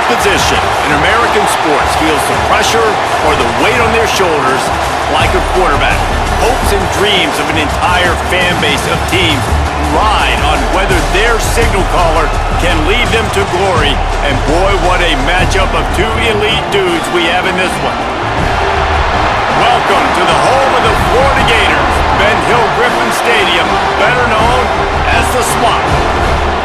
position in American sports feels the pressure or the weight on their shoulders like a quarterback. Hopes and dreams of an entire fan base of teams ride on whether their signal caller can lead them to glory. And boy, what a matchup of two elite dudes we have in this one. Welcome to the home of the Florida Gators, Ben Hill Griffin Stadium, better known as the Swamp.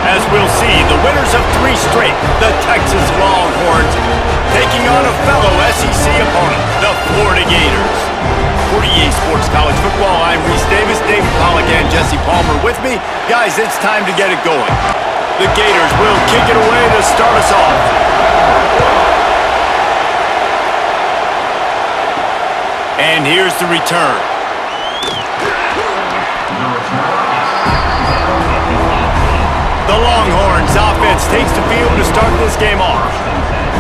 As we'll see, the winners of 3 straight, the Texas Longhorns, taking on a fellow SEC opponent, the Florida Gators. For EA Sports College Football, I'm Reese Davis, David Pollack, and Jesse Palmer with me. Guys, it's time to get it going. The Gators will kick it away to start us off. And here's the return. The Longhorns offense takes the field to start this game off.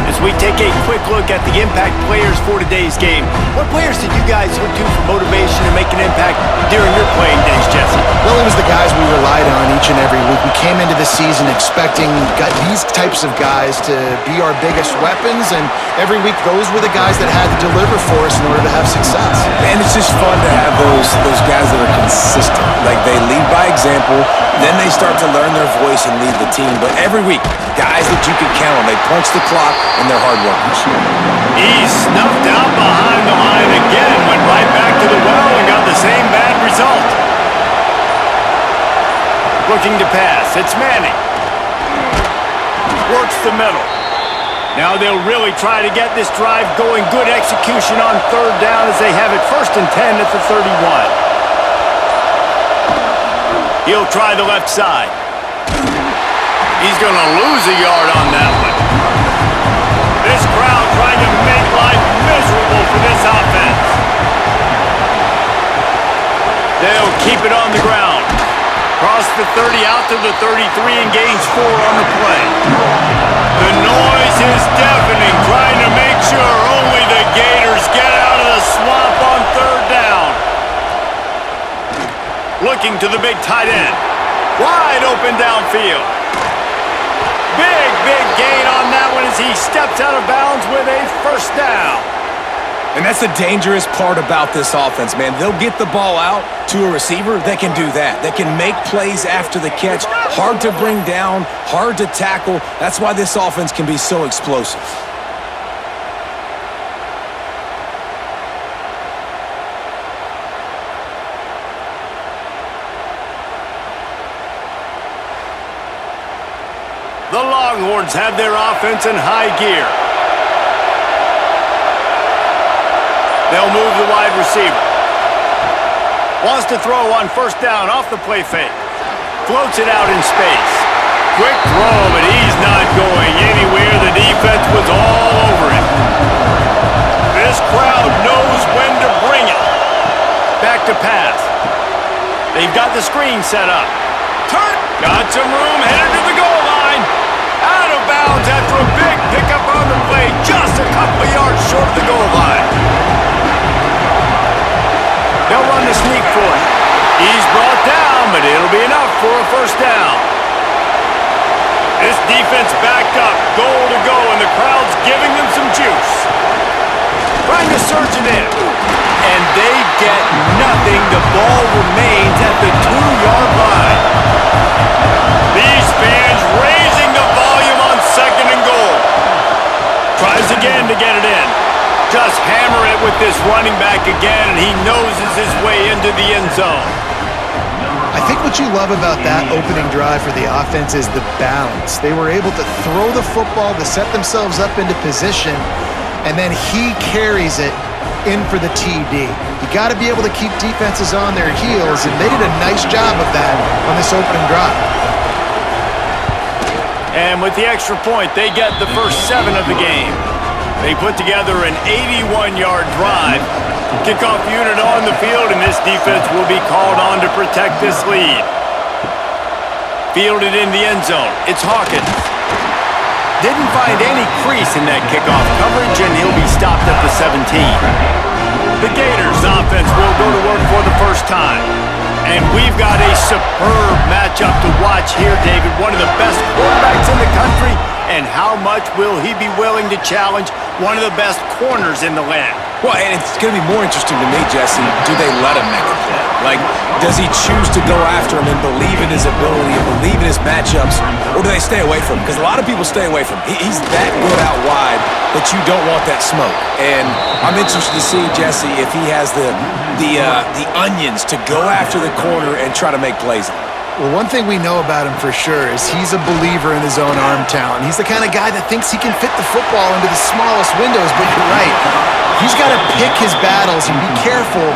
As we take a quick look at the impact players for today's game, what players did you guys look to for motivation to make an impact during your playing days, Jesse? Well, it was the guys we relied on each and every week. We came into the season expecting these types of guys to be our biggest weapons, and every week those were the guys that had to deliver for us in order to have success. And it's just fun to have those guys that are consistent. Like, they lead by example, then they start to learn their voice and lead the team. But every week, guys that you can count on, they punch the clock and they're hard workers. He snuffed out behind the line again, went right back to the well and got the same bad result. Looking to pass, it's Manning. Works the middle. Now they'll really try to get this drive going. Good execution on 3rd down as they have it 1st and 10 at the 31. He'll try the left side. He's going to lose a yard on that one. This crowd trying to make life miserable for this offense. They'll keep it on the ground. Cross the 30 out to the 33 and gains 4 on the play. The noise is deafening, trying to make sure only the Gators get out of the swamp on 3rd down. Looking to the big tight end. Wide open downfield. Big gain on that one as he steps out of bounds with a 1st down. And that's the dangerous part about this offense, man. They'll get the ball out to a receiver. They can do that. They can make plays after the catch. Hard to bring down, hard to tackle. That's why this offense can be so explosive. The Longhorns have their offense in high gear. They'll move the wide receiver. Wants to throw on 1st down off the play fake. Floats it out in space. Quick throw, but he's not going anywhere. The defense was all over him. This crowd knows when to bring it. Back to pass. They've got the screen set up. Turn. Got some room, headed to the goal line. Out of bounds after a big pickup on the play. Just a couple of yards short of the goal line. They'll run the sneak for it. He's brought down, but it'll be enough for a 1st down. This defense backed up, goal to go, and the crowd's giving them some juice. Trying to surge it in. And they get nothing. The ball remains at the 2-yard line. These fans raising the volume on 2nd and goal. Tries again to get it in. Just hammer it with this running back again, and he noses his way into the end zone. I think what you love about that opening drive for the offense is the balance. They were able to throw the football to set themselves up into position, and then he carries it in for the TD. You got to be able to keep defenses on their heels, and they did a nice job of that on this opening drive. And with the extra point, they get the first 7 of the game. They put together an 81-yard drive. Kickoff unit on the field, and this defense will be called on to protect this lead. Fielded in the end zone. It's Hawkins. Didn't find any crease in that kickoff coverage, and he'll be stopped at the 17. The Gators offense will go to work for the first time. And we've got a superb matchup to watch here, David. One of the best quarterbacks in the country. And how much will he be willing to challenge one of the best corners in the land? Well, and it's going to be more interesting to me, Jesse, do they let him make a play? Like, does he choose to go after him and believe in his ability and believe in his matchups, or do they stay away from him? Because a lot of people stay away from him. He's that good out wide that you don't want that smoke. And I'm interested to see, Jesse, if he has the onions to go after the corner and try to make plays on him. Well, one thing we know about him for sure is he's a believer in his own arm talent. He's the kind of guy that thinks he can fit the football into the smallest windows, but you're right. He's got to pick his battles and be careful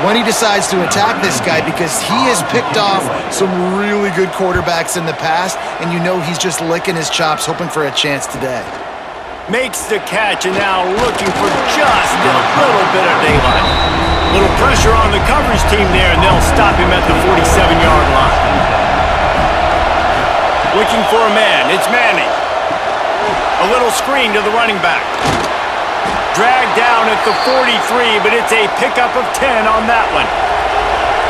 when he decides to attack this guy because he has picked off some really good quarterbacks in the past, and you know he's just licking his chops, hoping for a chance today. Makes the catch and now looking for just a little bit of daylight. Little pressure on the coverage team there, and they'll stop him at the 47-yard line. Looking for a man. It's Manning. A little screen to the running back. Dragged down at the 43, but it's a pickup of 10 on that one.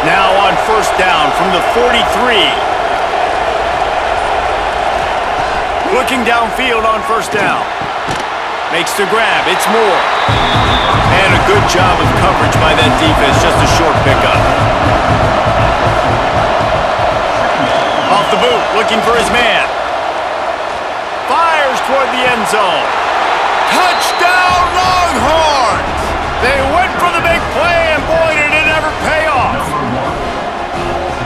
Now on first down from the 43. Looking downfield on first down. Makes the grab. It's Moore. And a good job of coverage by that defense. Just a short pickup. Off the boot. Looking for his man. Fires toward the end zone. Touchdown Longhorns! They went for the big play, and boy, did it ever pay off.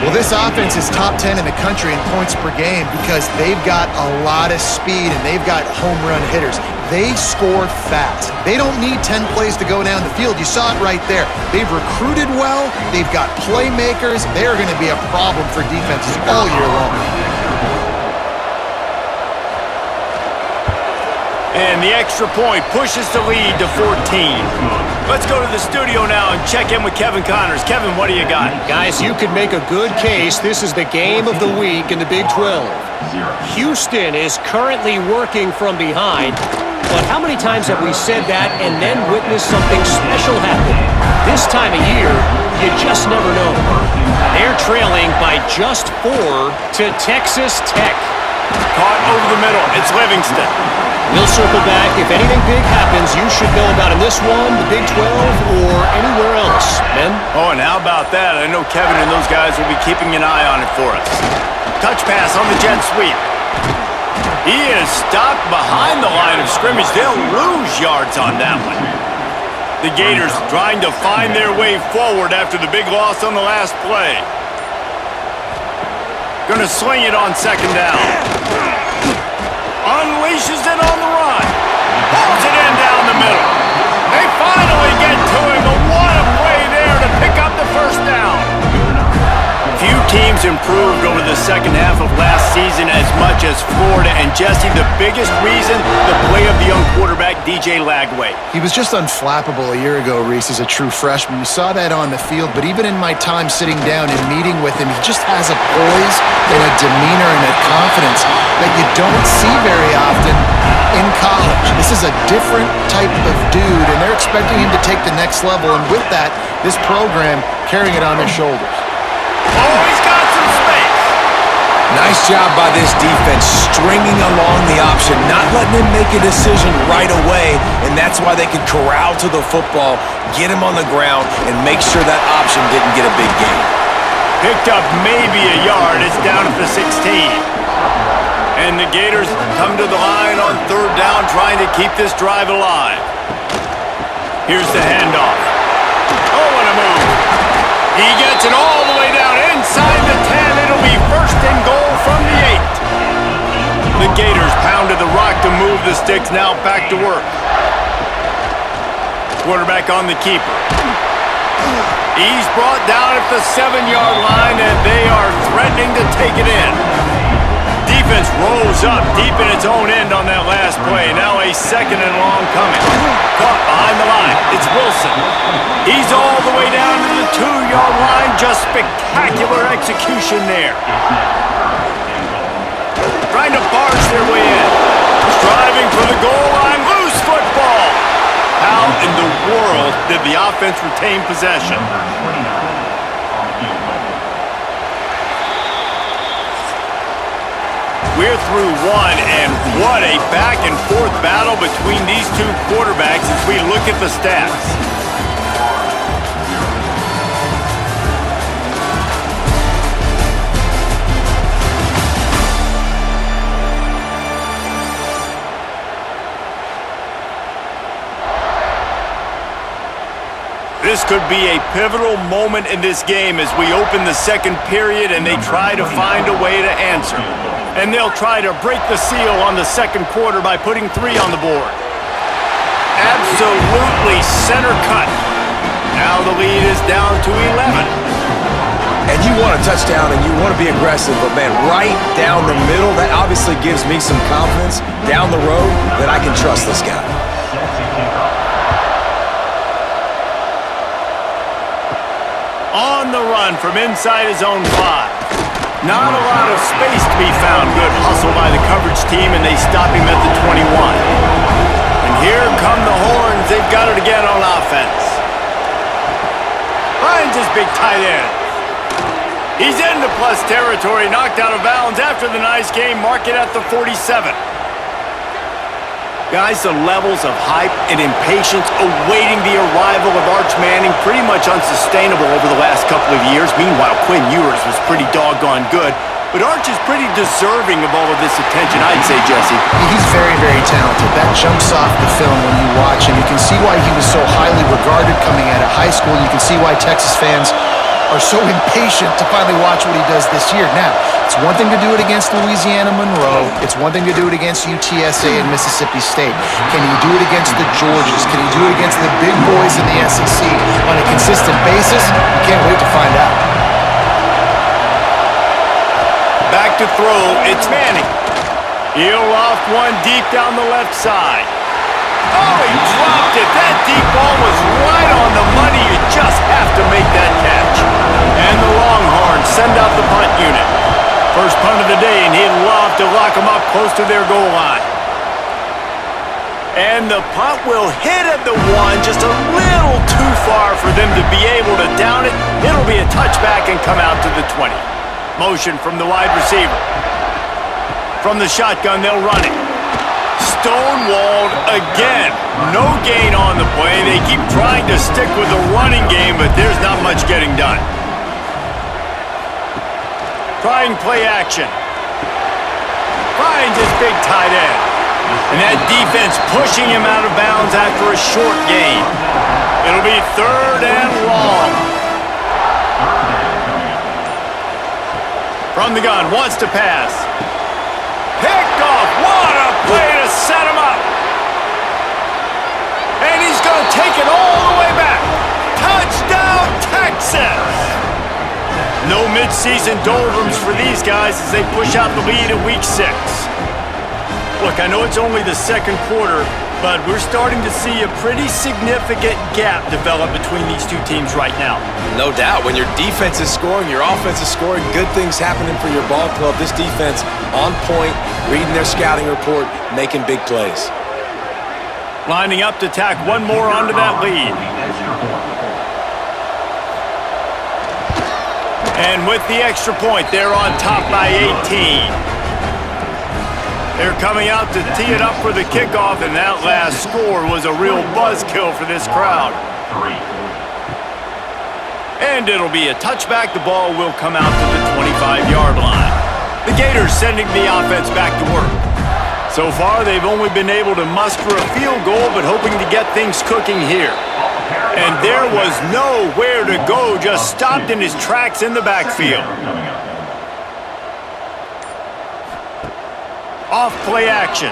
Well, this offense is top 10 in the country in points per game because they've got a lot of speed and they've got home run hitters. They score fast. They don't need 10 plays to go down the field. You saw it right there. They've recruited well. They've got playmakers. They're going to be a problem for defenses all year long. And the extra point pushes the lead to 14. Let's go to the studio now and check in with Kevin Connors. Kevin, what do you got? Guys, you could make a good case. This is the game of the week in the Big 12. Houston is currently working from behind, but how many times have we said that and then witnessed something special happen? This time of year, you just never know. They're trailing by just 4 to Texas Tech. Caught over the middle. It's Livingston. We'll circle back. If anything big happens, you should know about in this one, the Big 12, or anywhere else. Men? Oh, and how about that? I know Kevin and those guys will be keeping an eye on it for us. Touch pass on the jet sweep. He is stopped behind the line of scrimmage. They'll lose yards on that one. The Gators trying to find their way forward after the big loss on the last play. Gonna sling it on second down. Unleashes it on the run. Pulls it in down the middle. They finally get to him, but what a play there to pick up the first down. Few teams improved over the second half of last season as much as Florida. And Jesse, the biggest reason, the play of the young quarterback, DJ Lagway. He was just unflappable a year ago, Reese, as a true freshman. You saw that on the field, but even in my time sitting down and meeting with him, he just has a poise and a demeanor and a confidence that you don't see very often in college. This is a different type of dude, and they're expecting him to take the next level, and with that, this program carrying it on their shoulders. Oh, he's got some space. Nice job by this defense, stringing along the option, not letting him make a decision right away, and that's why they could corral to the football, get him on the ground, and make sure that option didn't get a big gain. Picked up maybe a yard. It's down at the 16. And the Gators come to the line on third down, trying to keep this drive alive. Here's the handoff. Oh, what a move. He gets it all the way down inside the 10. It'll be first and goal from the 8. The Gators pounded the rock to move the sticks. Now back to work. Quarterback on the keeper. He's brought down at the 7-yard line, and they are threatening to take it in. Defense rolls up deep in its own end on that last play. Now a second and long coming. Caught behind the line. It's Wilson. He's all the way down to the 2-yard line. Just spectacular execution there. Trying to barge their way in. Striving for the goal line. Loose football. How in the world did the offense retain possession? we're through one, and what a back-and-forth battle between these two quarterbacks as we look at the stats. This could be a pivotal moment in this game as we open the second period and they try to find a way to answer. And they'll try to break the seal on the second quarter by putting 3 on the board. Absolutely center cut. Now the lead is down to 11. And you want a touchdown and you want to be aggressive, but man, right down the middle, that obviously gives me some confidence down the road that I can trust this guy. On the run from inside his own 5. Not a lot of space to be found. Good hustle by the coverage team, and they stop him at the 21. And here come the horns. They've got it again on offense. Finds his big tight end. He's into plus territory, knocked out of bounds after the nice game. Mark it at the 47. Guys, the levels of hype and impatience awaiting the arrival of Arch Manning pretty much unsustainable over the last couple of years. Meanwhile, Quinn Ewers was pretty doggone good. But Arch is pretty deserving of all of this attention, I'd say, Jesse. He's very, very talented. That jumps off the film when you watch him. You can see why he was so highly regarded coming out of high school. You can see why Texas fans are so impatient to finally watch what he does this year. Now, it's one thing to do it against Louisiana Monroe. It's one thing to do it against UTSA and Mississippi State. Can he do it against the Georgias? Can he do it against the big boys in the SEC on a consistent basis? We can't wait to find out. Back to throw, it's Manning. He'll loft one deep down the left side. Oh, he dropped it. That deep ball was right on the money. You just have to make that catch. And the Longhorns send out the punt unit. First punt of the day, and he'd love to lock them up close to their goal line. And the punt will hit at the 1, just a little too far for them to be able to down it. It'll be a touchback and come out to the 20. Motion from the wide receiver. From the shotgun, they'll run it. Stonewalled again. No gain on the play. They keep trying to stick with the running game, but there's not much getting done. Trying play action. Finds his big tight end. And that defense pushing him out of bounds after a short gain. It'll be 3rd and long. From the gun, wants to pass. Picked off. What a play to set him up. And he's going to take it all the way back. Touchdown, Texas. No midseason doldrums for these guys as they push out the lead in week 6. Look, I know it's only the second quarter, but we're starting to see a pretty significant gap develop between these two teams right now. No doubt. When your defense is scoring, your offense is scoring, good things happening for your ball club. This defense on point, reading their scouting report, making big plays. Lining up to tack one more onto that lead. And with the extra point, they're on top by 18. They're coming out to tee it up for the kickoff, and that last score was a real buzzkill for this crowd. And it'll be a touchback. The ball will come out to the 25-yard line. The Gators sending the offense back to work. So far, they've only been able to muster a field goal, but hoping to get things cooking here. And there was nowhere to go, just stopped in his tracks in the backfield. Off play action.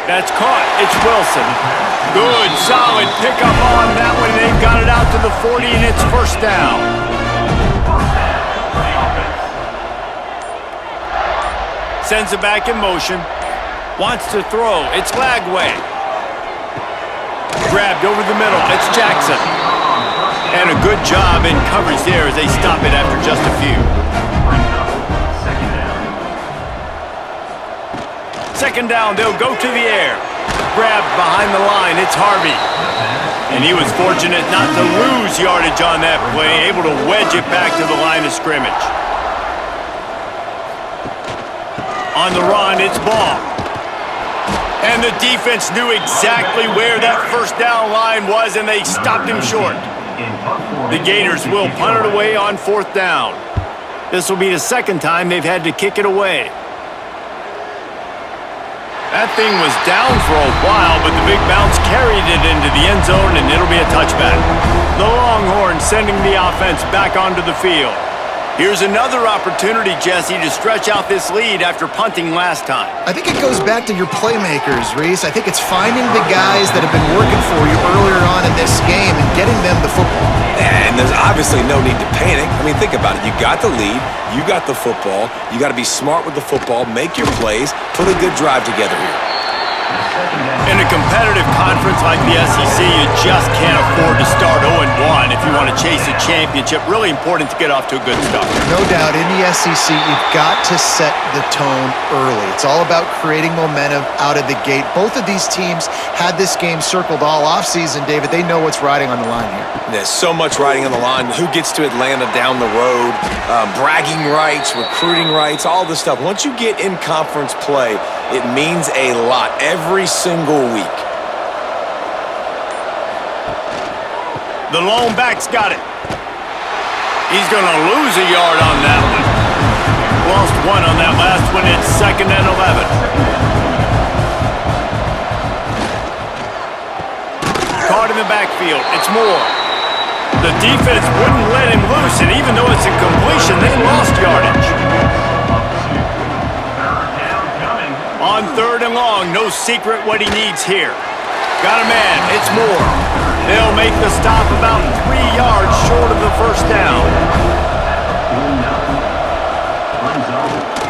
That's caught. It's Wilson. Good, solid pickup on that one. They've got it out to the 40, and it's first down. Sends it back in motion. Wants to throw. It's Lagway. Grabbed over the middle. It's Jackson. And a good job in coverage there as they stop it after just a few. Second down, they'll go to the air. Grabbed behind the line, it's Harvey. And he was fortunate not to lose yardage on that play, able to wedge it back to the line of scrimmage. On the run, it's ball. And the defense knew exactly where that first down line was, and they stopped him short. The Gators will punt it away on 4th down. This will be the second time they've had to kick it away. That thing was down for a while, but the big bounce carried it into the end zone, and it'll be a touchback. The Longhorns sending the offense back onto the field. Here's another opportunity, Jesse, to stretch out this lead after punting last time. I think it goes back to your playmakers, Reese. I think it's finding the guys that have been working for you earlier on in this game and getting them the football. And there's obviously no need to panic. I mean, think about it. You got the lead. You got the football. You got to be smart with the football, make your plays, put a good drive together here. In a competitive conference like the SEC, you just can't afford to start 0-1 if you want to chase a championship. Really important to get off to a good start. No doubt, in the SEC, you've got to set the tone early. It's all about creating momentum out of the gate. Both of these teams had this game circled all offseason, David. They know what's riding on the line here. There's so much riding on the line. Who gets to Atlanta down the road? Bragging rights, recruiting rights, all this stuff. Once you get in conference play, it means a lot every single week. The lone back's got it. He's going to lose a yard on that one. Lost one on that last one. It's 2nd and 11. Caught in the backfield. It's Moore. The defense wouldn't let him loose, and even though it's a completion, they lost yardage. On 3rd and long, no secret what he needs here. Got a man, it's Moore. They'll make the stop about 3 yards short of the first down.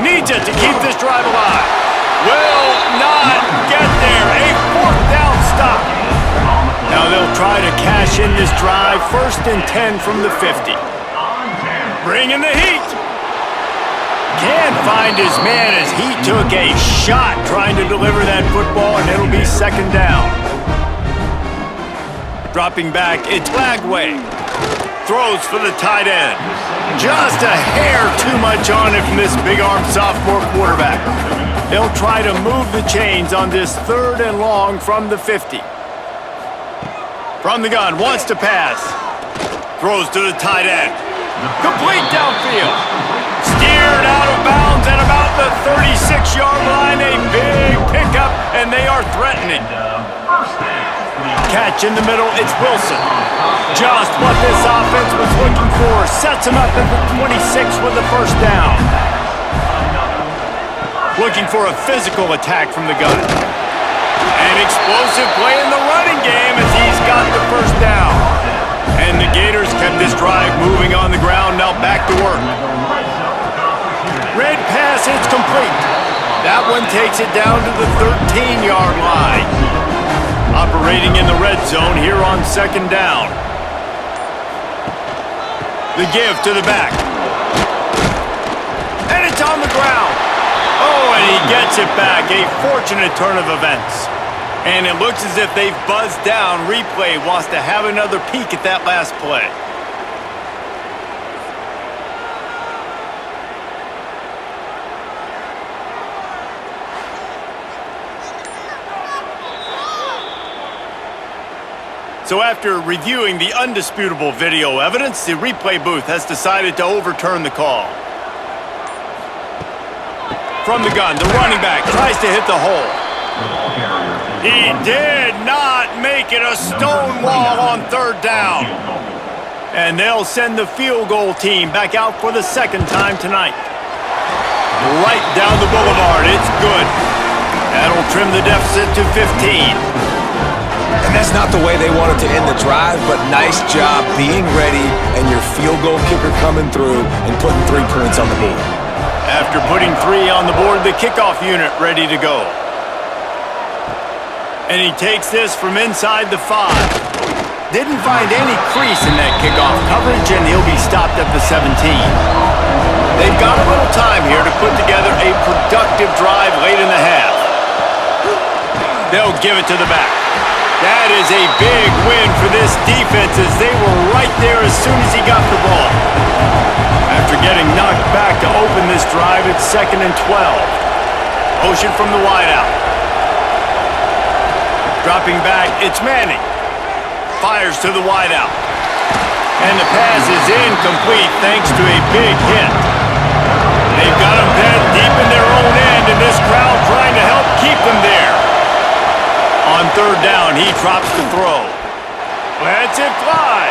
Needs it to keep this drive alive. Will not get there. A 4th down stop. Now they'll try to cash in this drive. 1st and 10 from the 50. Bring in the heat. Can't find his man as he took a shot trying to deliver that football, and it'll be 2nd down. Dropping back, it's Lagway. Throws for the tight end. Just a hair too much on it from this big-armed sophomore quarterback. They'll try to move the chains on this 3rd and long from the 50. From the gun, wants to pass. Throws to the tight end. Complete downfield. Steered out of bounds at about the 36-yard line. A big pickup, and they are threatening. Catch in the middle, it's Wilson. Just what this offense was looking for. Sets him up at the 26 with the first down. Looking for a physical attack from the gun. An explosive play in the running game as he's got the first down. And the Gators kept this drive moving on the ground, now back to work. Red pass, it's complete. That one takes it down to the 13-yard line. Operating in the red zone here on 2nd down. The give to the back. And it's on the ground. Oh, and he gets it back. A fortunate turn of events. And it looks as if they've buzzed down. Replay wants to have another peek at that last play. So after reviewing the undisputable video evidence, the replay booth has decided to overturn the call. From the gun, the running back tries to hit the hole. He did not make it. A stone wall on 3rd down. And they'll send the field goal team back out for the 2nd time tonight. Right down the boulevard, it's good. That'll trim the deficit to 15. And that's not the way they wanted to end the drive, but nice job being ready and your field goal kicker coming through and putting 3 points on the board. After putting 3 on the board, the kickoff unit ready to go. And he takes this from inside the 5. Didn't find any crease in that kickoff coverage, and he'll be stopped at the 17. They've got a little time here to put together a productive drive late in the half. They'll give it to the back. That is a big win for this defense as they were right there as soon as he got the ball. After getting knocked back to open this drive, it's 2nd and 12. Motion from the wideout. Dropping back, it's Manning. Fires to the wideout. And the pass is incomplete thanks to a big hit. They've got him bent deep in their own end, and this crowd trying to help keep them there. On third down, he drops the throw. Lets it fly.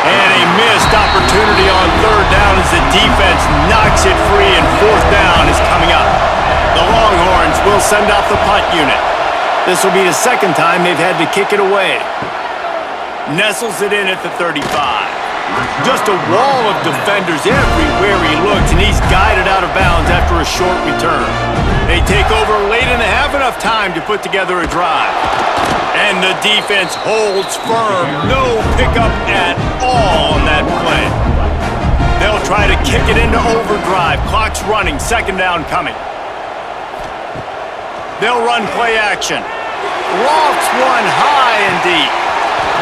And a missed opportunity on third down as the defense knocks it free, and fourth down is coming up. The Longhorns will send out the punt unit. This will be the second time they've had to kick it away. Nestles it in at the 35. Just a wall of defenders everywhere he looks, and he's guided out of bounds after a short return. They take over late and have enough time to put together a drive. And the defense holds firm. No pickup at all on that play. They'll try to kick it into overdrive. Clock's running. Second down coming. They'll run play action. Lofts one high and deep.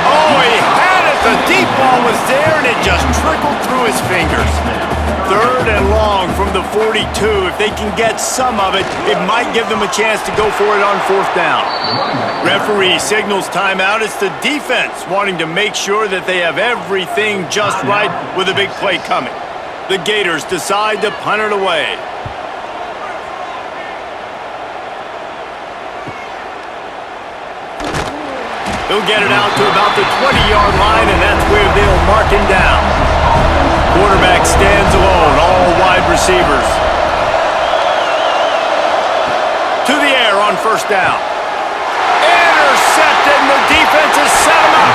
Oh, he had it. The deep ball was there, and it just trickled through his fingers. Third and long from the 42. If they can get some of it, it might give them a chance to go for it on fourth down. Referee signals timeout. It's the defense wanting to make sure that they have everything just right with a big play coming. The Gators decide to punt it away. He'll get it out to about the 20-yard line, and that's where they'll mark him down. Quarterback stands alone, all wide receivers. To the air on first down. Intercepted, and the defense has set him up.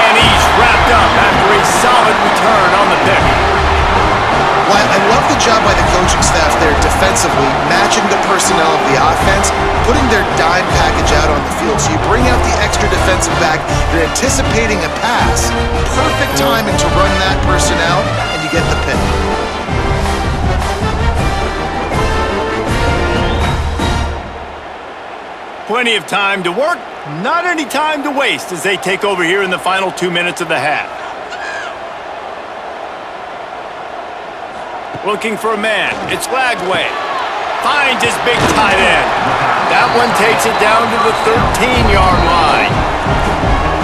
And he's wrapped up after a solid return on the pick. Well, I love the job by the coaching staff there defensively, matching the personnel of the offense, putting their dime package out on the field. So you bring out the extra defensive back, you're anticipating a pass, perfect timing to run that person out, and you get the pick. Plenty of time to work, not any time to waste as they take over here in the final 2 minutes of the half. Looking for a man. It's Lagway. Finds his big tight end. That one takes it down to the 13-yard line.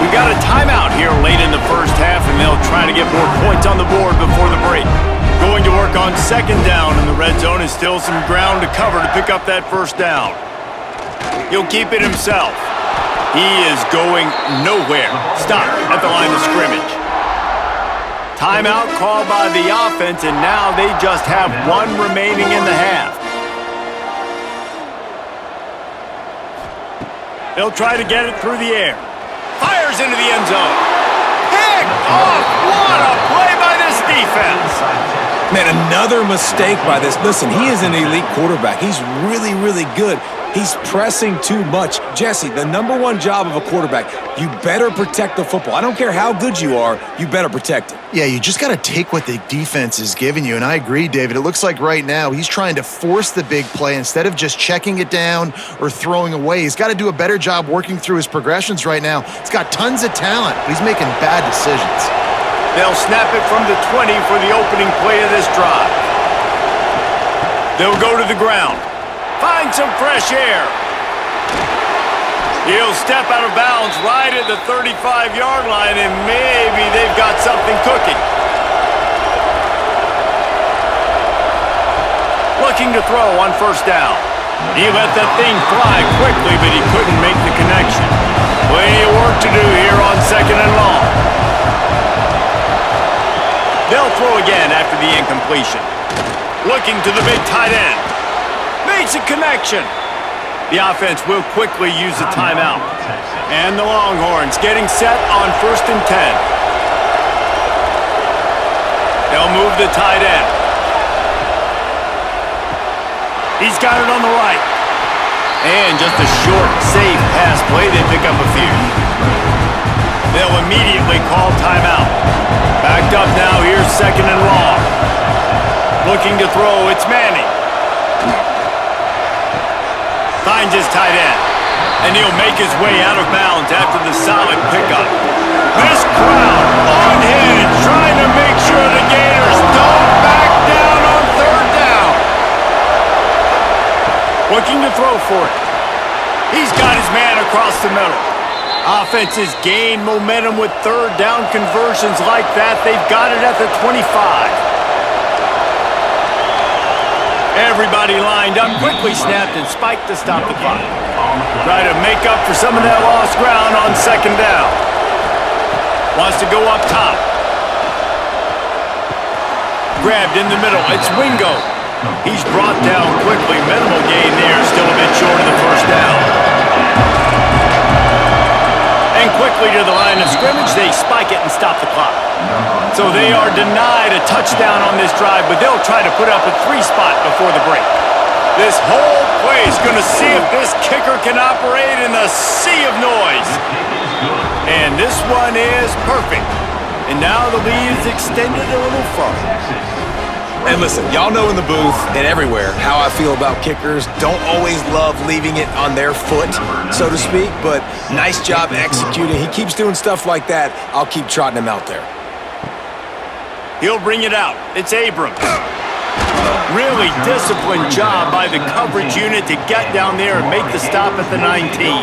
We got a timeout here late in the first half, and they'll try to get more points on the board before the break. Going to work on second down, and the red zone is still some ground to cover to pick up that first down. He'll keep it himself. He is going nowhere. Stop at the line of scrimmage. Timeout called by the offense, and now they just have one remaining in the half. They'll try to get it through the air. Fires into the end zone. Picked off. What a play by this defense. Man, another mistake by this. Listen, he is an elite quarterback. He's really, really good. He's pressing too much. Jesse, the number one job of a quarterback, you better protect the football. I don't care how good you are, you better protect it. Yeah, you just got to take what the defense is giving you, and I agree, David. It looks like right now he's trying to force the big play instead of just checking it down or throwing away. He's got to do a better job working through his progressions right now. He's got tons of talent, but he's making bad decisions. They'll snap it from the 20 for the opening play of this drive. They'll go to the ground. Find some fresh air. He'll step out of bounds right at the 35-yard line, and maybe they've got something cooking. Looking to throw on first down. He let that thing fly quickly, but he couldn't make the connection. Plenty of work to do here on second and long. They'll throw again after the incompletion. Looking to the big tight end. Makes a connection. The offense will quickly use a timeout. And the Longhorns getting set on 1st and 10. They'll move the tight end. He's got it on the right. And just a short, safe pass play. They pick up a few. They'll immediately call timeout. Backed up now. Here's second and long. Looking to throw. It's Manning. Finds his tight end, and he'll make his way out of bounds after the solid pickup. This crowd on hinge, trying to make sure the Gators don't back down on third down. Looking to throw for it. He's got his man across the middle. Offenses gain momentum with third down conversions like that. They've got it at the 25. Everybody lined up, quickly snapped and spiked to stop the clock. Try to make up for some of that lost ground on second down. Wants to go up top. Grabbed in the middle. It's Wingo. He's brought down quickly. Minimal gain there. Still a bit short of the first down. And quickly to the line of scrimmage. They spike it and stop the clock. So they are denied a touchdown on this drive, but they'll try to put up a 3-spot before the break. This whole play is going to see if this kicker can operate in the sea of noise. And this one is perfect. And now the lead is extended a little further. And listen, y'all know in the booth and everywhere how I feel about kickers. Don't always love leaving it on their foot, so to speak, but nice job executing. He keeps doing stuff like that. I'll keep trotting him out there. He'll bring it out. It's Abrams. Really disciplined job by the coverage unit to get down there and make the stop at the 19.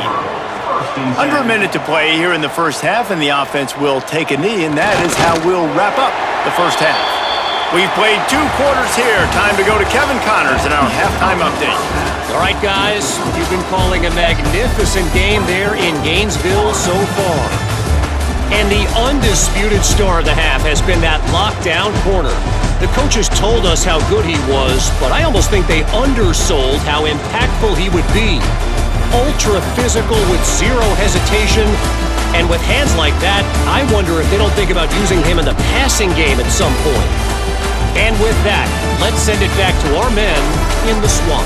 Under a minute to play here in the first half, and the offense will take a knee, and that is how we'll wrap up the first half. We've played 2 quarters here. Time to go to Kevin Connors in our halftime update. All right, guys, you've been calling a magnificent game there in Gainesville so far. And the undisputed star of the half has been that lockdown corner. The coaches told us how good he was, but I almost think they undersold how impactful he would be. Ultra physical with zero hesitation, and with hands like that, I wonder if they don't think about using him in the passing game at some point. And with that, let's send it back to our men in the swamp.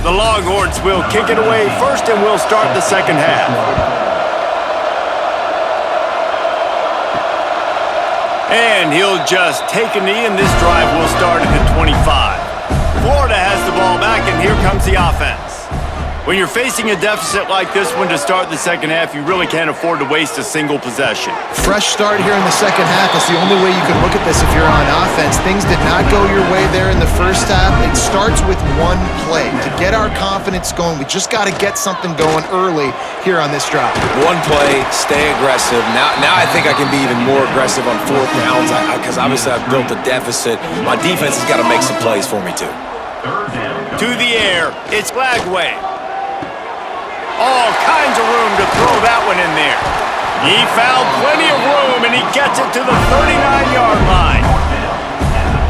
The Longhorns will kick it away first, and we'll start the second half. And he'll just take a knee, and this drive will start at the 25. Florida has the ball back, and here comes the offense. When you're facing a deficit like this one to start the second half, you really can't afford to waste a single possession. Fresh start here in the second half. That's the only way you can look at this if you're on offense. Things did not go your way there in the first half. It starts with one play. To get our confidence going, we just got to get something going early here on this drive. One play, stay aggressive. Now I think I can be even more aggressive on 4th downs because obviously I've built a deficit. My defense has got to make some plays for me too. To the air, it's Lagway. All kinds of room to throw that one in there. He found plenty of room, and he gets it to the 39-yard line.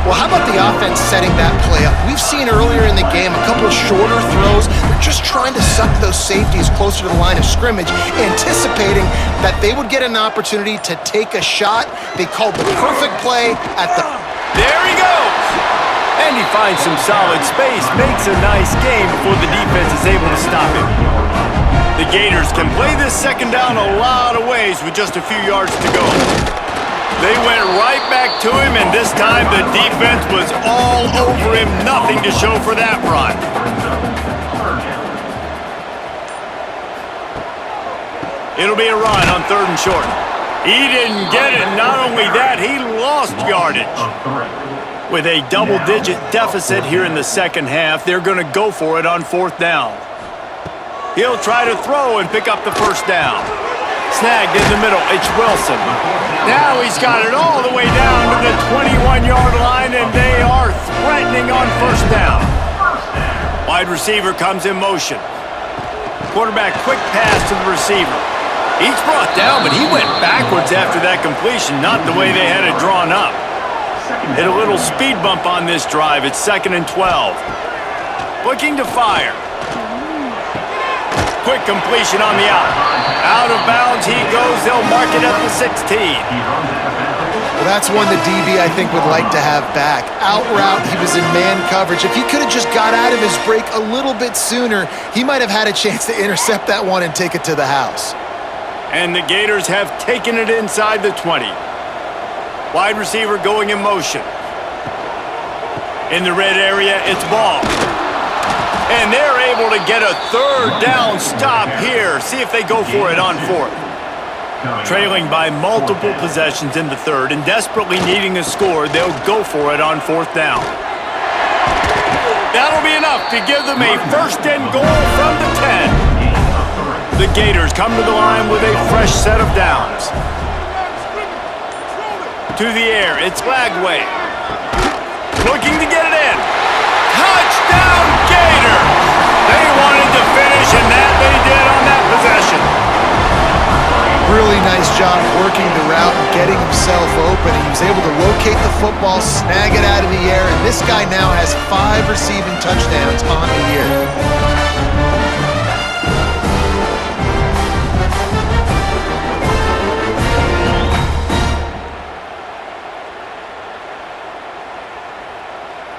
Well, how about the offense setting that play up? We've seen earlier in the game a couple of shorter throws. They're just trying to suck those safeties closer to the line of scrimmage, anticipating that they would get an opportunity to take a shot. They called the perfect play at the... There he goes! And he finds some solid space, makes a nice game before the defense is able to stop him. The Gators can play this second down a lot of ways with just a few yards to go. They went right back to him, and this time the defense was all over him. Nothing to show for that run. It'll be a run on 3rd and short. He didn't get it. Not only that, he lost yardage. With a double-digit deficit here in the second half, they're going to go for it on 4th down. He'll try to throw and pick up the first down. Snagged in the middle, it's Wilson. Now he's got it all the way down to the 21-yard line, and they are threatening on 1st down. Wide receiver comes in motion. Quarterback quick pass to the receiver. He's brought down, but he went backwards after that completion, not the way they had it drawn up. Hit a little speed bump on this drive. It's 2nd and 12. Looking to fire. Quick completion on the out. Out of bounds he goes. They'll mark it at the 16. Well, that's one the DB, I think, would like to have back. Out route, he was in man coverage. If he could have just got out of his break a little bit sooner, he might have had a chance to intercept that one and take it to the house. And the Gators have taken it inside the 20. Wide receiver going in motion. In the red area, it's Ball. And they're able to get a third down stop here. See if they go for it on fourth. Trailing by multiple possessions in the third and desperately needing a score, they'll go for it on fourth down. That'll be enough to give them a first and goal from the 10. The Gators come to the line with a fresh set of downs. To the air, it's Lagway. Looking to get it in. Touchdown, Gators! They wanted to finish, and that they did on that possession. Really nice job working the route and getting himself open. He was able to locate the football, snag it out of the air, and this guy now has 5 receiving touchdowns on the year.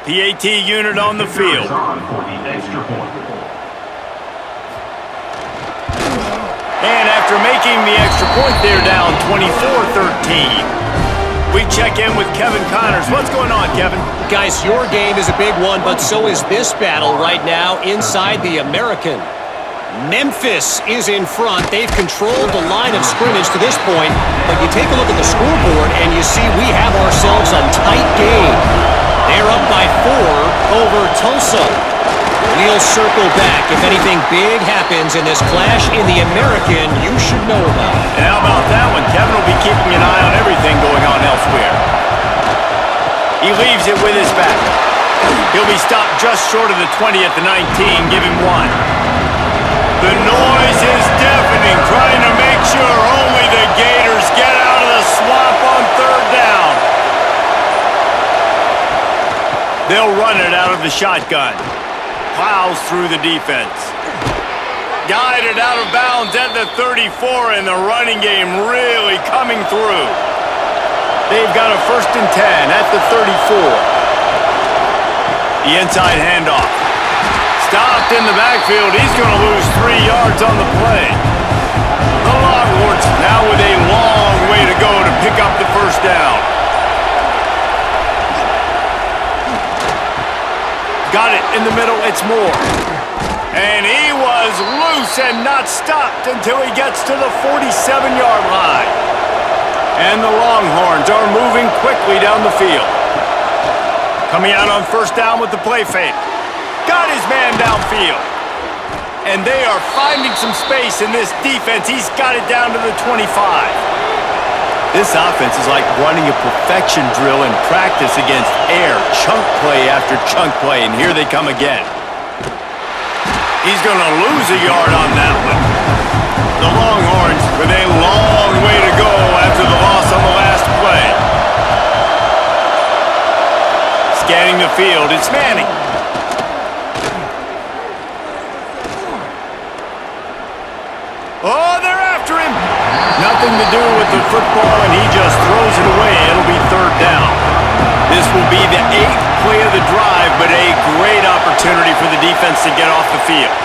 PAT unit on the field. And after making the extra point, they're down 24-13. We check in with Kevin Connors. What's going on, Kevin? Guys, your game is a big one, but so is this battle right now inside the American. Memphis is in front. They've controlled the line of scrimmage to this point, but you take a look at the scoreboard and you see we have ourselves a tight game. They're up by 4 over Tulsa. We'll circle back. If anything big happens in this clash in the American, you should know about it. And how about that one? Kevin will be keeping an eye on everything going on elsewhere. He leaves it with his back. He'll be stopped just short of the 20 at the 19, give him 1. The noise is deafening, trying to make sure only the Gators get out of the swamp on third down. They'll run it out of the shotgun. Plows through the defense. Guided out of bounds at the 34, and the running game really coming through. They've got a 1st and 10 at the 34. The inside handoff. Stopped in the backfield. He's going to lose 3 yards on the play. The Longhorns now with a long way to go to pick up the first down. Got it in the middle, it's Moore. And he was loose and not stopped until he gets to the 47-yard line. And the Longhorns are moving quickly down the field. Coming out on first down with the play fake. Got his man downfield. And they are finding some space in this defense. He's got it down to the 25. This offense is like running a perfection drill in practice against air, chunk play after chunk play, and here they come again. He's going to lose a yard on that one. The Longhorns with a long way to go after the loss on the last play. Scanning the field, it's Manning. Oh, they're after him. Nothing to do with the football, and he just throws it away. It'll be third down. This will be the 8th play of the drive, but a great opportunity for the defense to get off the field.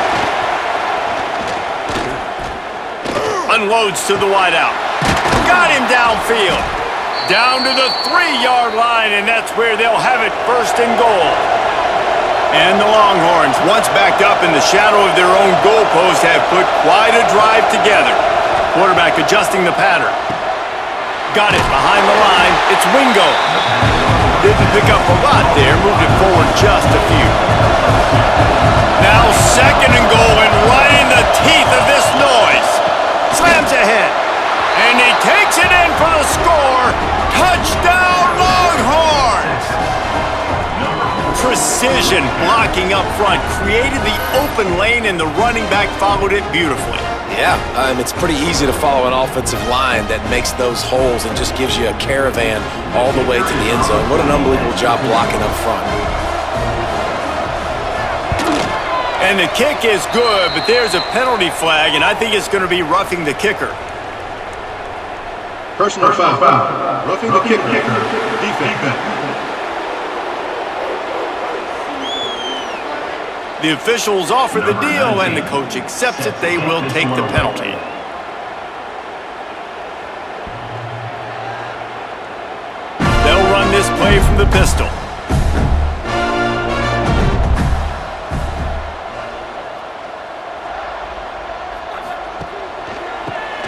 Unloads to the wideout. Got him downfield. Down to the 3-yard line, and that's where they'll have it, 1st and goal. And the Longhorns, once backed up in the shadow of their own goalpost, have put quite a drive together. Quarterback adjusting the pattern. Got it behind the line. It's Wingo. Didn't pick up a lot there. Moved it forward just a few. Now 2nd and goal, and right in the teeth of this noise. Slams ahead. And he takes it in for the score. Touchdown, Longhorns! Precision blocking up front created the open lane, and the running back followed it beautifully. Yeah, it's pretty easy to follow an offensive line that makes those holes and just gives you a caravan all the way to the end zone. What an unbelievable job blocking up front. And the kick is good, but there's a penalty flag, and I think it's going to be roughing the kicker. Personal foul. Roughing the kicker. Defense. The officials offer the deal, and the coach accepts it. They will take the penalty. They'll run this play from the pistol.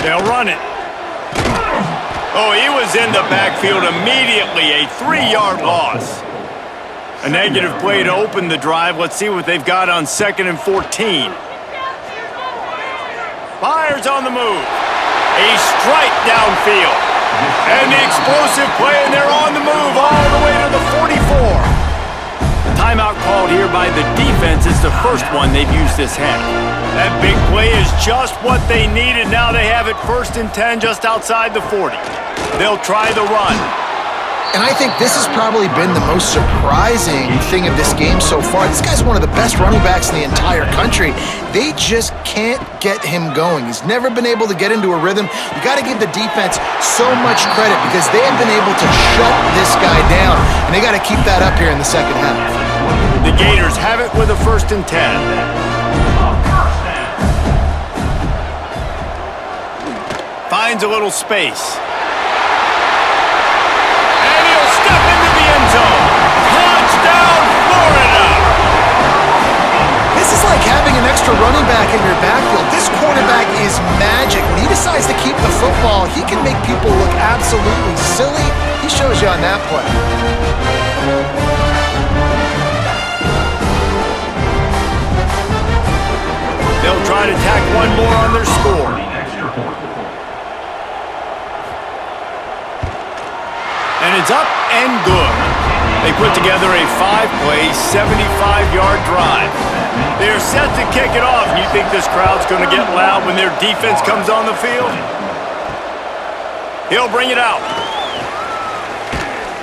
They'll run it. Oh, he was in the backfield immediately. A 3-yard loss. A negative play to open the drive. Let's see what they've got on 2nd and 14. Fires on the move. A strike downfield. And the explosive play, and they're on the move all the way to the 44. Timeout called here by the defense. It's the first one they've used this half. That big play is just what they needed. Now they have it 1st and 10 just outside the 40. They'll try the run. And I think this has probably been the most surprising thing of this game so far. This guy's one of the best running backs in the entire country. They just can't get him going. He's never been able to get into a rhythm. You got to give the defense so much credit because they have been able to shut this guy down, and they got to keep that up here in the second half. The Gators have it with a 1st and 10. Finds a little space. Touchdown, Florida! This is like having an extra running back in your backfield. This quarterback is magic. When he decides to keep the football, he can make people look absolutely silly. He shows you on that play. They'll try to tack one more on their score. And it's up and good. They put together a 5-play, 75-yard drive. They're set to kick it off. You think this crowd's going to get loud when their defense comes on the field? He'll bring it out.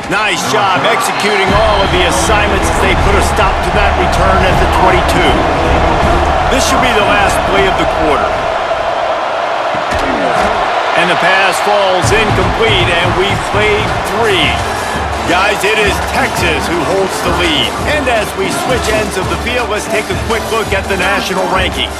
Nice job executing all of the assignments as they put a stop to that return at the 22. This should be the last play of the quarter. And the pass falls incomplete, and we've played 3. Guys, it is Texas who holds the lead. And as we switch ends of the field, let's take a quick look at the national rankings.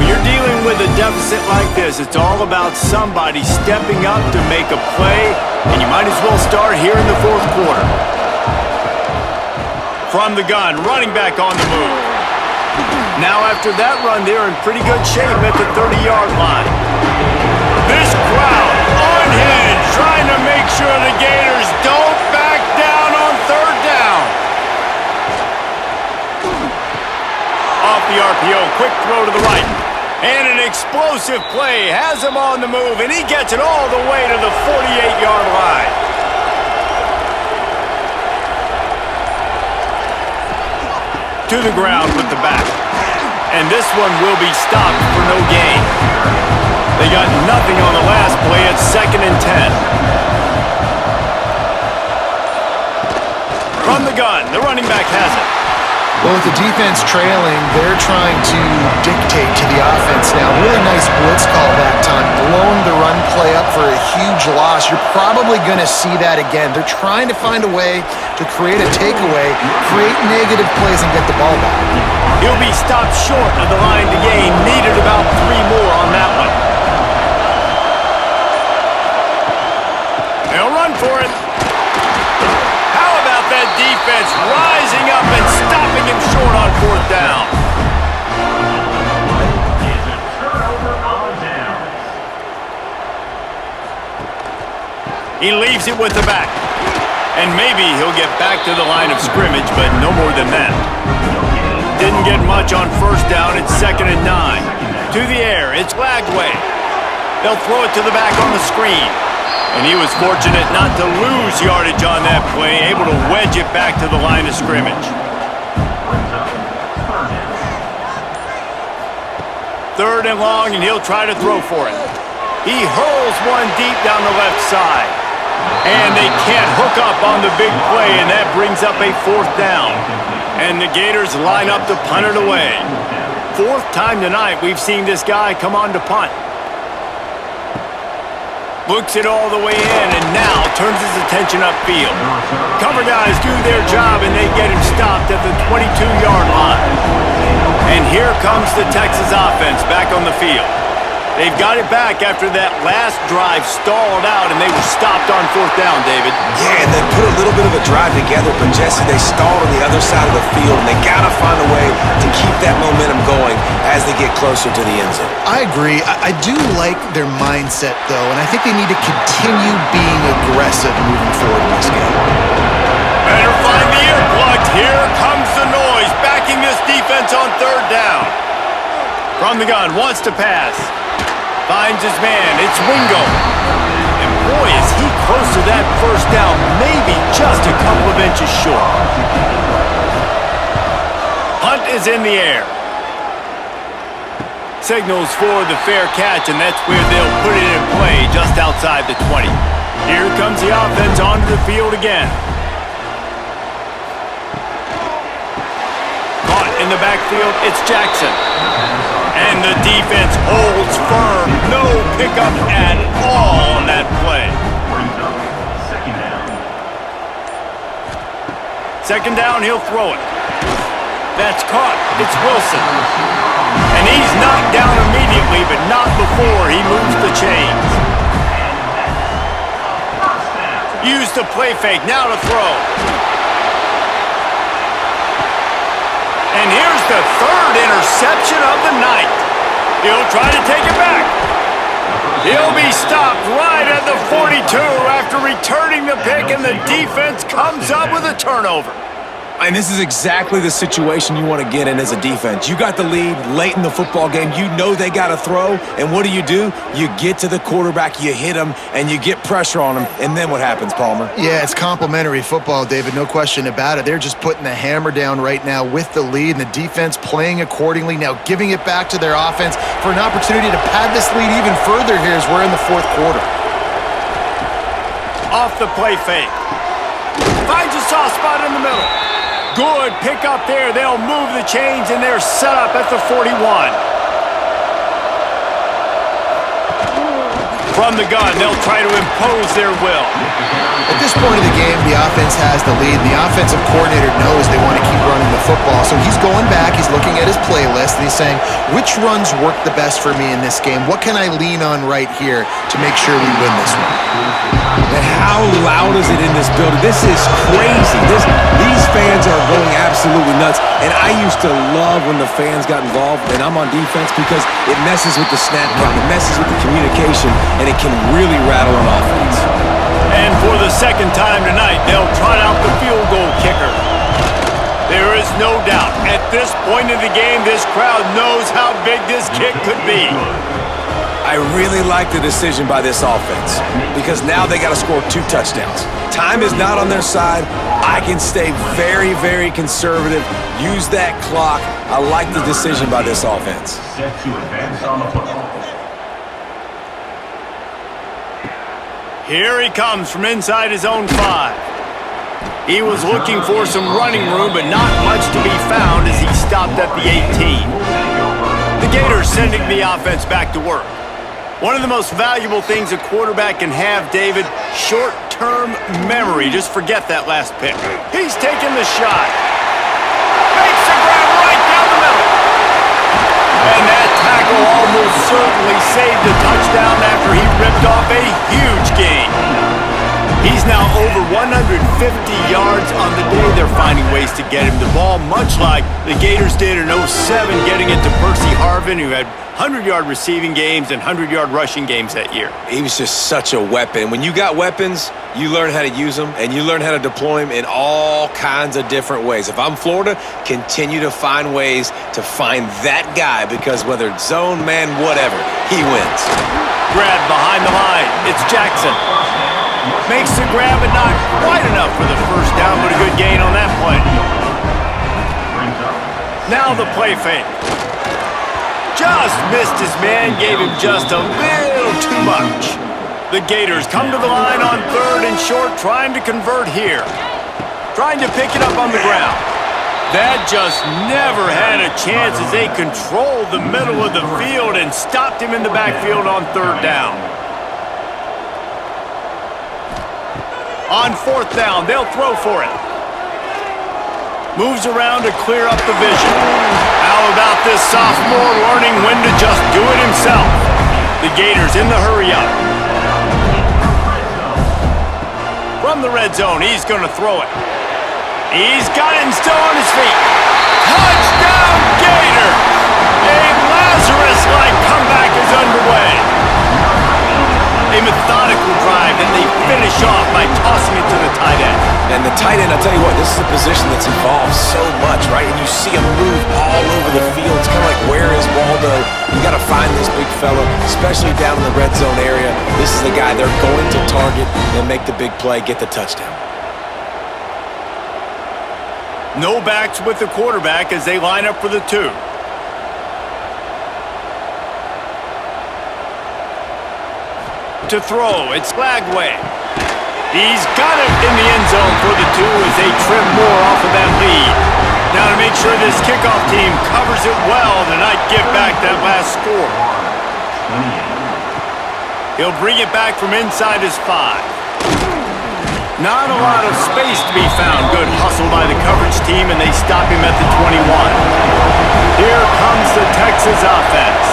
When you're dealing with a deficit like this, it's all about somebody stepping up to make a play, and you might as well start here in the 4th quarter. From the gun, running back on the move. Now after that run, they're in pretty good shape at the 30-yard line. This crowd unhinged, trying to make sure the Gators don't back down on 3rd down. Off the RPO, quick throw to the right. And an explosive play has him on the move, and he gets it all the way to the 48-yard line. To the ground with the back. And this one will be stopped for no gain. They got nothing on the last play. It's 2nd and 10. From the gun, the running back has it. Well, with the defense trailing, they're trying to dictate to the offense now. Really nice blitz call that time. Blowing the run play up for a huge loss. You're probably going to see that again. They're trying to find a way to create a takeaway, create negative plays, and get the ball back. He'll be stopped short of the line to gain. Needed about 3 more on that one. They'll run for it. How about that defense rising up and stopping him short on 4th down? He leaves it with the back. And maybe he'll get back to the line of scrimmage, but no more than that. Didn't get much on 1st down. It's 2nd and 9. To the air. It's Lagway. They'll throw it to the back on the screen. And he was fortunate not to lose yardage on that play, able to wedge it back to the line of scrimmage. 3rd and long, and he'll try to throw for it. He hurls one deep down the left side. And they can't hook up on the big play, and that brings up a 4th down. And the Gators line up to punt it away. 4th time tonight we've seen this guy come on to punt. Looks it all the way in, and now turns his attention upfield. Cover guys do their job, and they get him stopped at the 22-yard line. And here comes the Texas offense back on the field. They've got it back after that last drive stalled out, and they were stopped on 4th down, David. Yeah, and they put a little bit of a drive together, but Jesse, they stalled on the other side of the field, and they got to find a way to keep that momentum going as they get closer to the end zone. I agree. I do like their mindset, though, and I think they need to continue being aggressive moving forward in this game. Better find the earplugs. Here comes the noise, backing this defense on 3rd down. From the gun, wants to pass. Finds his man. It's Wingo. And boy, is he close to that 1st down, maybe just a couple of inches short. Hunt is in the air. Signals for the fair catch, and that's where they'll put it in play just outside the 20. Here comes the offense onto the field again. Caught in the backfield, it's Jackson. And the defense holds firm. No pickup at all on that play. 2nd down, he'll throw it. That's caught. It's Wilson. And he's knocked down immediately, but not before he moves the chains. Use the play fake. Now to throw. And here's the 3rd interception of the night. He'll try to take it back. He'll be stopped right at the 42 after returning the pick, and the defense comes up with a turnover. And this is exactly the situation you want to get in as a defense. You got the lead late in the football game. You know they got to throw. And what do? You get to the quarterback, you hit him, and you get pressure on him. And then what happens, Palmer? Yeah, it's complimentary football, David. No question about it. They're just putting the hammer down right now with the lead, and the defense playing accordingly. Now giving it back to their offense for an opportunity to pad this lead even further here as we're in the 4th quarter. Off the play fake. Finds a soft spot in the middle. Good pick up there. They'll move the chains, and they're set up at the 41. From the gun, they'll try to impose their will. At this point of the game, the offense has the lead, and the offensive coordinator knows they want to keep running the football. So he's going back, he's looking at his playlist, and he's saying, which runs work the best for me in this game? What can I lean on right here to make sure we win this one? And how loud is it in this building? This is crazy. These fans are going absolutely nuts. And I used to love when the fans got involved, and I'm on defense, because it messes with the snap count, it messes with the communication, and it can really rattle an offense. And for the 2nd time tonight, they'll trot out the field goal kicker. There is no doubt, at this point in the game, this crowd knows how big this kick could be. I really like the decision by this offense, because now they got to score 2 touchdowns. Time is not on their side. I can stay very, very conservative, use that clock. I like the decision by this offense. Set to advance on the football. Here he comes from inside his own 5. He was looking for some running room, but not much to be found as he stopped at the 18. The Gators sending the offense back to work. One of the most valuable things a quarterback can have, David, short-term memory. Just forget that last pick. He's taking the shot. Makes the grab right down the middle. And that tackle almost certainly saved a touchdown after he ripped off a huge gain. He's now over 150 yards on the day. They're finding ways to get him the ball, much like the Gators did in 07, getting it to Percy Harvin, who had 100-yard receiving games and 100-yard rushing games that year. He was just such a weapon. When you got weapons, you learn how to use them, and you learn how to deploy them in all kinds of different ways. If I'm Florida, continue to find ways to find that guy, because whether it's zone, man, whatever, he wins. Grab behind the line. It's Jackson. Makes the grab, but not quite enough for the 1st down, but a good gain on that play. Now the play fake. Just missed his man, gave him just a little too much. The Gators come to the line on 3rd and short, trying to convert here. Trying to pick it up on the ground. That just never had a chance as they controlled the middle of the field and stopped him in the backfield on 3rd down. On 4th down, they'll throw for it. Moves around to clear up the vision. How about this sophomore learning when to just do it himself? The Gators in the hurry-up. From the red zone, he's going to throw it. He's got it and still on his feet. Touchdown, Gators! A Lazarus-like comeback is underway. A methodical drive, and they finish off by tossing it to the tight end. And the tight end, I'll tell you what, this is a position that's involved so much, right? And you see him move all over the field. It's kind of like, where is Waldo? You got to find this big fella, especially down in the red zone area. This is the guy they're going to target and make the big play, get the touchdown. No backs with the quarterback as they line up for the 2. To throw, it's Flagway. He's got it in the end zone for the 2 as they trim more off of that lead. Now to make sure this kickoff team covers it well to not give back that last score. He'll bring it back from inside his 5. Not a lot of space to be found. Good hustle by the coverage team, and they stop him at the 21. Here comes the Texas offense.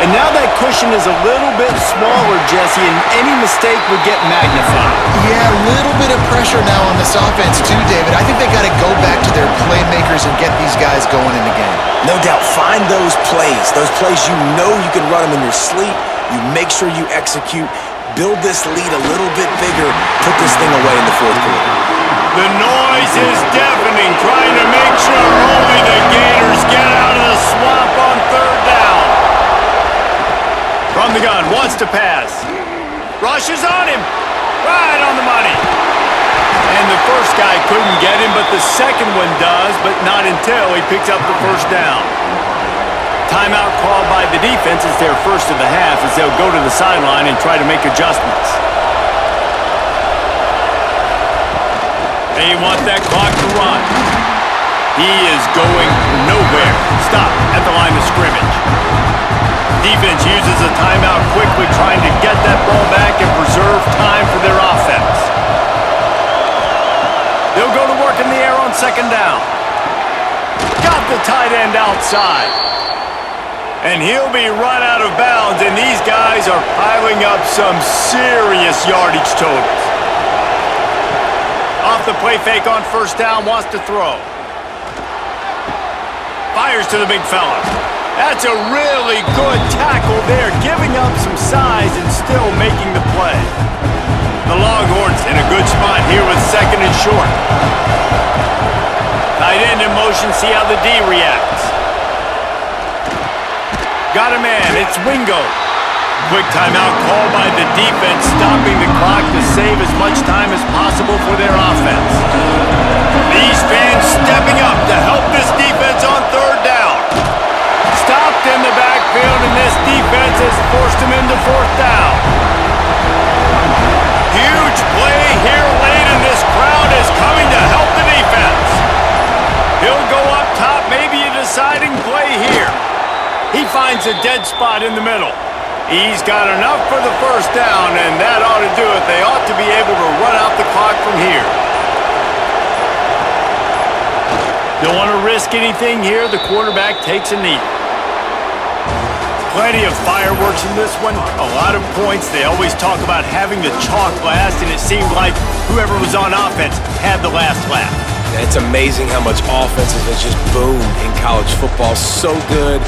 And now that cushion is a little bit smaller, Jesse, and any mistake would get magnified. Yeah, a little bit of pressure now on this offense too, David. I think they got to go back to their playmakers and get these guys going in the game. No doubt, find those plays you know you can run them in your sleep. You make sure you execute. Build this lead a little bit bigger. Put this thing away in the 4th quarter. The noise is deafening, trying to make sure only the Gators get out of the swamp on 3rd down. From the gun, wants to pass. Rushes on him. Right on the money. And the first guy couldn't get him, but the second one does, but not until he picks up the 1st down. Timeout called by the defense is their first of the half as they'll go to the sideline and try to make adjustments. They want that clock to run. He is going nowhere. Stop at the line of scrimmage. Defense uses a timeout quickly, trying to get that ball back and preserve time for their offense. They'll go to work in the air on 2nd down. Got the tight end outside. And he'll be run out of bounds, and these guys are piling up some serious yardage totals. Off the play fake on 1st down, wants to throw. Fires to the big fella. That's a really good tackle there, giving up some size and still making the play. The Longhorns in a good spot here with 2nd and short. Tight end in motion, see how the D reacts. Got a man, it's Wingo. Quick timeout called by the defense, stopping the clock to save as much time as possible for their offense. These fans stepping up to help this defense on 3rd down. Stopped in the backfield, and this defense has forced him into 4th down. Huge play here late, and this crowd is coming to help the defense. He'll go up top, maybe a deciding play here. He finds a dead spot in the middle. He's got enough for the 1st down, and that ought to do it. They ought to be able to run out the clock from here. Don't want to risk anything here. The quarterback takes a knee. Plenty of fireworks in this one. A lot of points. They always talk about having the chalk last, and it seemed like whoever was on offense had the last laugh. It's amazing how much offense has just boomed in college football. So good.